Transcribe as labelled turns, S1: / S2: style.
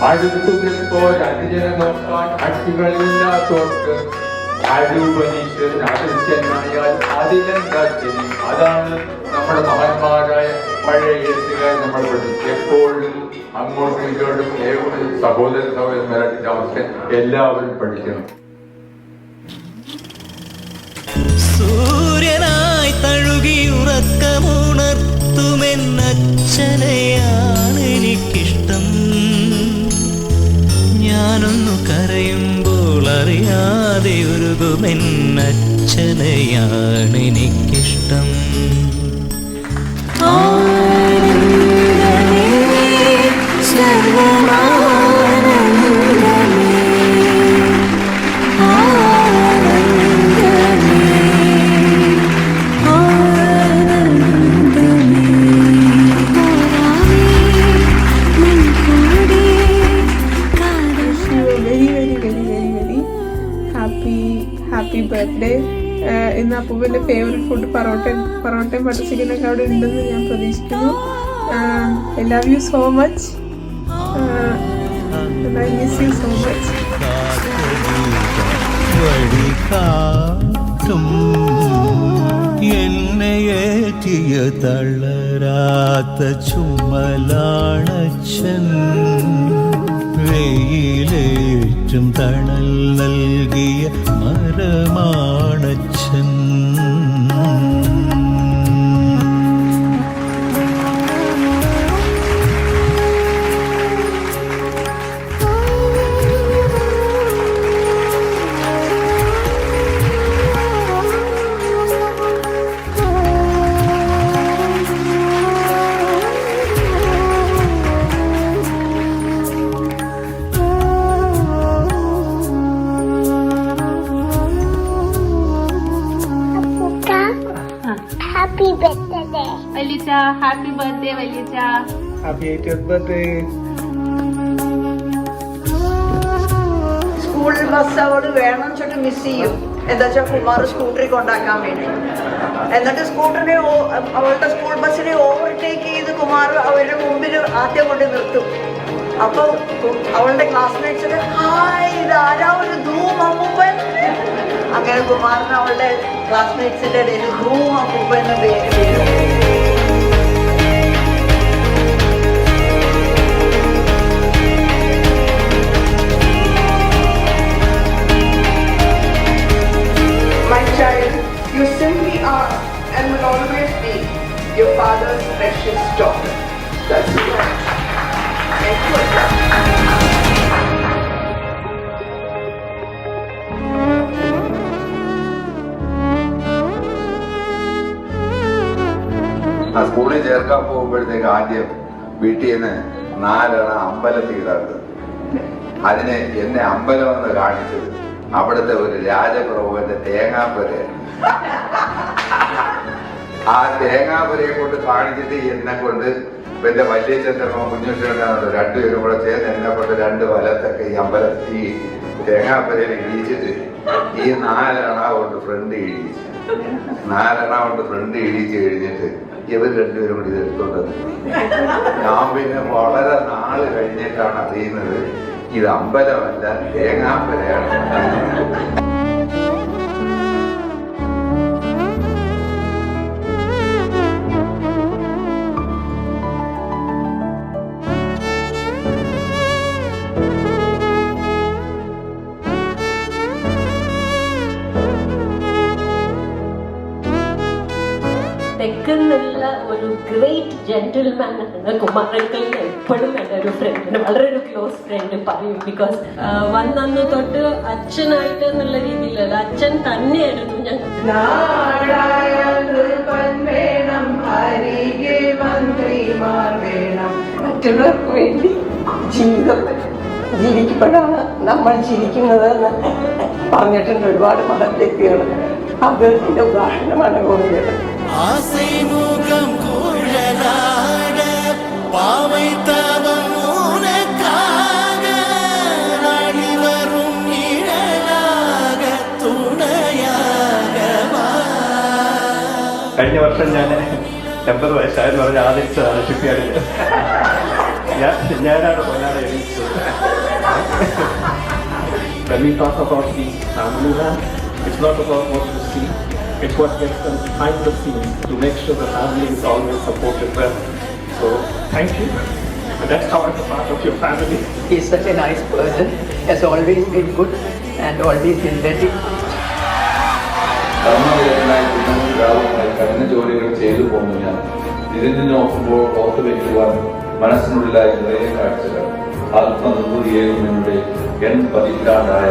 S1: അടുത്തു നിൽപ്പോൾ അനുജനെ നോക്കാൻ അടികളില്ലാത്തോർക്ക് ഉപനിഷത്ത് അദൃശ്യനായാൽ അതിലെന്താ ശരി? അതാണ് നമ്മുടെ മഹാന്മാരായ പഴയ എഴുത്തുകാർ നമ്മൾ പഠിച്ചു. എപ്പോഴും അങ്ങോട്ടും ഇങ്ങോട്ടും സഹോദര സഹോദരന്മാരായിട്ട് അവസ്ഥ എല്ലാവരും പഠിക്കണം.
S2: സൂര്യനായി തഴുകി ഉറക്കമുണർത്തുമെന്നച്ഛനെയാണ് എനിക്കിഷ്ടം. ഞാനൊന്നു കരയുമ്പോൾ അറിയാതെ ഉരുകുമെന്നച്ഛനെയാണ് എനിക്കിഷ്ടം.
S3: Happy birthday. ഇന്ന് അപ്പൂപ്പൻ്റെ ഫേവറേറ്റ് ഫുഡ് പൊറോട്ടയും ബട്ടർ ചിക്കനൊക്കെ അവിടെ ഉണ്ടെന്ന് ഞാൻ പ്രതീക്ഷിക്കുന്നു. I love you so much. I miss you so much.
S2: എന്നെയേറ്റിയ തളരാത്ത ചുമലാണച്ഛൻ. വെയിലേറ്റും തണൽ നൽകിയ മരമാണച്ഛൻ.
S4: Happy birthday,
S5: Valija. Happy birthday, Valija.
S3: Happy 80th birthday.
S6: School bus അവള് വേണം ചൊട്ട് മിസ് ചെയ്യും. എന്താ വെച്ചാൽ കുമാർ സ്കൂട്ടറിൽ കൊണ്ടാക്കാൻ വേണ്ടി. എന്നിട്ട് സ്കൂട്ടറിനെ അവളുടെ സ്കൂൾ ബസ്സിനെ ഓവർടേക്ക് ചെയ്ത് കുമാർ അവരുടെ മുമ്പിൽ ആദ്യം കൊണ്ട് നിർത്തും. അപ്പൊ അവളുടെ ക്ലാസ്മേറ്റ്സിന് ഹായ് ഇതാരാ ഒരു ധൂം അപ്പൂപ്പൻ. അങ്ങനെ കുമാറിന് അവളുടെ ക്ലാസ്മേറ്റ്സിന്റെ ഇടയിൽ ധൂം അപ്പൂപ്പൻ എന്ന് പേര് വരും.
S7: My child, you simply are and will always be your father's precious daughter. That's right. Thank you.
S8: സ്കൂളിൽ ചേർക്കാൻ പോകുമ്പോഴത്തേക്ക് ആദ്യം വീട്ടിൽ നിന്ന് 4 അണ അമ്പലത്തിൽ ഇടാത്തത്. അതിന് എന്നെ അമ്പലം എന്ന് കാണിച്ചത് അവിടുത്തെ ഒരു രാജപ്രഭുവിന്റെ തേങ്ങാപ്പുര. ആ തേങ്ങാപ്പുരയെ കൊണ്ട് കാണിച്ചിട്ട് എന്നെ കൊണ്ട് എന്റെ വലിയ ചന്ദ്രമോ കുഞ്ഞുശ്ശേരനാണ് രണ്ടുപേരും കൂടെ ചേർന്ന് എന്നെ കൊണ്ട് 2 വലത്തൊക്കെ ഈ ഈ തേങ്ങാപ്പുരയിൽ ഇടിച്ചിട്ട് ഈ 4 അണ കൊണ്ട് ഫ്രണ്ട് ഇടിച്ചു. 4 അണ കൊണ്ട് ഫ്രണ്ട് ഇടിച്ച് കഴിഞ്ഞിട്ട് ഇവർ രണ്ടുപേരും കൂടി ഇത് എടുത്തോണ്ടത്. ഞാൻ പിന്നെ വളരെ നാള് കഴിഞ്ഞിട്ടാണ് അറിയുന്നത് ഇത് അമ്പലമല്ല തേങ്ങാപ്പുരയാണ്.
S5: തെക്കുന്നുള്ള ഒരു ഗ്രേറ്റ് ജെന്റിൽമാൻ ആണ് കുമാരങ്കൽ. എപ്പോഴും എൻ്റെ ഒരു ഫ്രണ്ട്, വളരെ ഒരു ക്ലോസ് ഫ്രണ്ട് പറയും. ബിക്കോസ് വന്നു തൊട്ട് അച്ഛനായിട്ട് എന്നുള്ള രീതിയിലല്ല, അച്ഛൻ തന്നെയായിരുന്നു ഞങ്ങൾക്ക്.
S6: മറ്റുള്ളവർക്ക് വേണ്ടി ജീവിതം ജീവിക്കുമ്പോഴാണ് നമ്മൾ ജീവിക്കുന്നതെന്ന് പറഞ്ഞിട്ടുണ്ട് ഒരുപാട് മതവ്യക്തികൾ. അത് ഇതിന്റെ ഉദാഹരണമാണ് ഗോവിന്ദൻ.
S2: ஆசைமுகம் குழலாட பாவை தவம் உனக்காக நாடி வரும் நிழலாக துணையாக.
S9: കഴിഞ്ഞ വർഷം ഞാൻ 80 വയസ്സായെന്ന് പറഞ്ഞ് ആദരിച്ചതാണ് ഷിപ്പ്യാർഡിൽ.
S4: ഞാനാണ് കൊല്ലാതെ എണീച്ചത്. When we talk about the family land, it's not about what you see, it's what gets them behind the scenes to make sure the family is always supported well. So, thank you. And that's how I'm a part of your family.
S9: He's such a nice person, has always been good and always been ready.
S1: കർമ്മവിധേയനായി ദിനവും രാവുമായി കഠിന ജോലികൾ ചെയ്തു പോകുന്ന ഞാൻ ഇതിൽ നിന്ന് നോക്കുമ്പോൾ ഓർത്തു വയ്ക്കുവാൻ മനസ്സിനുള്ളിലായി നിറയെ കാഴ്ചകൾ ആത്മനിർവൃതിയേകും എന്നുടെ 80 പതിറ്റാണ്ടായ